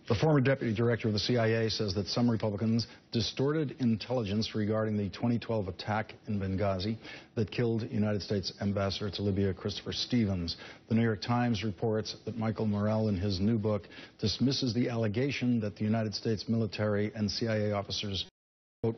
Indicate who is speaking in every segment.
Speaker 1: The former deputy director of the CIA says that some Republicans distorted intelligence regarding the 2012 attack in Benghazi that killed United States Ambassador to Libya Christopher Stevens. The New York Times reports that Michael Morell, in his new book, dismisses the allegation that the United States military and CIA officers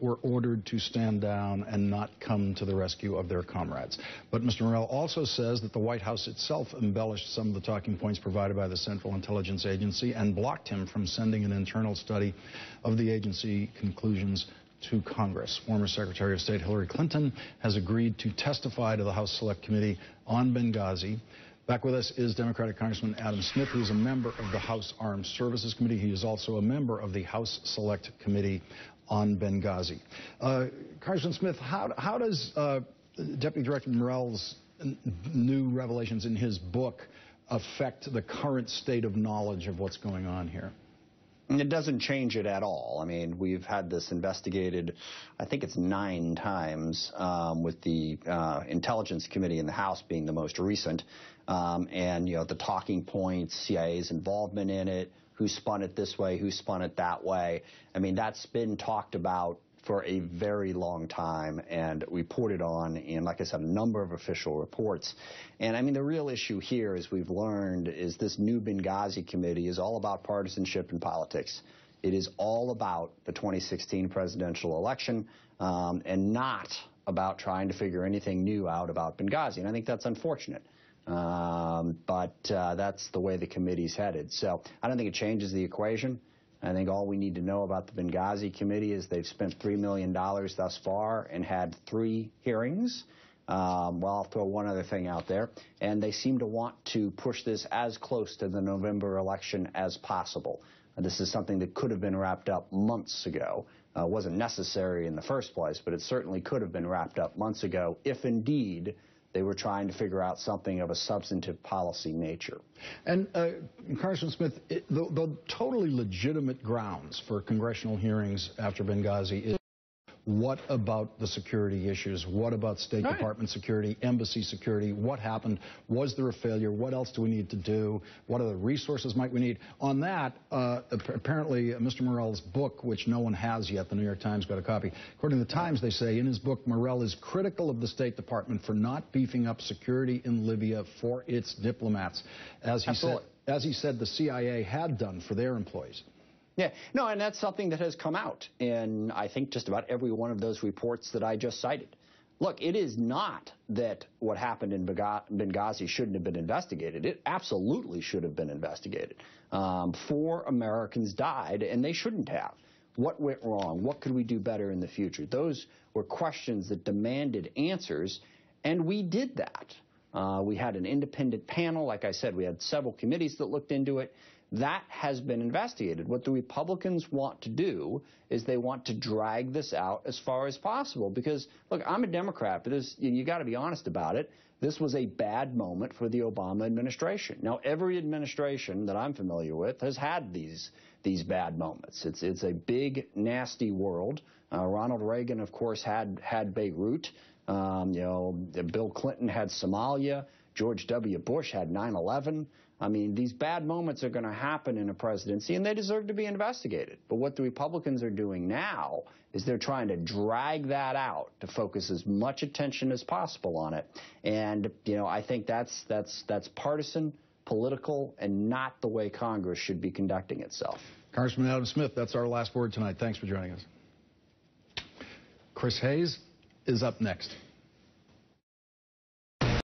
Speaker 1: were ordered to stand down and not come to the rescue of their comrades. But Mr. Morell also says that the White House itself embellished some of the talking points provided by the Central Intelligence Agency and blocked him from sending an internal study of the agency conclusions to Congress. Former Secretary of State Hillary Clinton has agreed to testify to the House Select Committee on Benghazi. Back with us is Democratic Congressman Adam Smith, who is a member of the House Armed Services Committee. He is also a member of the House Select Committee on Benghazi. Congressman Smith, how does Deputy Director Morell's new revelations in his book affect the current state of knowledge of what's going on here?
Speaker 2: It doesn't change it at all. I mean, we've had this investigated, I think it's 9 times, with the Intelligence Committee in the House being the most recent. And, you know, the talking points, CIA's involvement in it, who spun it this way, who spun it that way. I mean, that's been talked about for a very long time and reported on in, like I said, a number of official reports. And I mean, the real issue here, as we've learned, is this new Benghazi committee is all about partisanship and politics. It is all about the 2016 presidential election and not about trying to figure anything new out about Benghazi. And I think that's unfortunate. But that's the way the committee's headed. So I don't think it changes the equation. I think all we need to know about the Benghazi committee is they've spent $3 million thus far and had 3 hearings. Well, I'll throw one other thing out there. And they seem to want to push this as close to the November election as possible. This is something that could have been wrapped up months ago. It wasn't necessary in the first place, but it certainly could have been wrapped up months ago if indeed they were trying to figure out something of a substantive policy nature. And
Speaker 1: Congressman Smith, the totally legitimate grounds for congressional hearings after Benghazi is what about the security issues? What about State Department security, embassy security? What happened? Was there a failure? What else do we need to do? What other resources might we need? On that, apparently, Mr. Morell's book, which no one has yet, the New York Times got a copy. According to the Times, they say in his book, Morell is critical of the State Department for not beefing up security in Libya for its diplomats, as he said the CIA had done for their employees.
Speaker 2: Yeah, no, and that's something that has come out in, I think, just about every one of those reports that I just cited. Look, it is not that what happened in Benghazi shouldn't have been investigated. It absolutely should have been investigated. 4 Americans died, and they shouldn't have. What went wrong? What could we do better in the future? Those were questions that demanded answers, and we did that. We had an independent panel. Like I said, we had several committees that looked into it. That has been investigated. What the Republicans want to do is they want to drag this out as far as possible because, look, I'm a Democrat, but you got to be honest about it. This was a bad moment for the Obama administration. Now, every administration that I'm familiar with has had these bad moments. It's a big, nasty world. Ronald Reagan, of course, had Beirut. You know, Bill Clinton had Somalia. George W. Bush had 9/11. I mean, these bad moments are going to happen in a presidency, and they deserve to be investigated. But what the Republicans are doing now is they're trying to drag that out to focus as much attention as possible on it. And, you know, I think that's partisan, political, and not the way Congress should be conducting itself.
Speaker 1: Congressman Adam Smith, that's our last word tonight. Thanks for joining us. Chris Hayes is up next.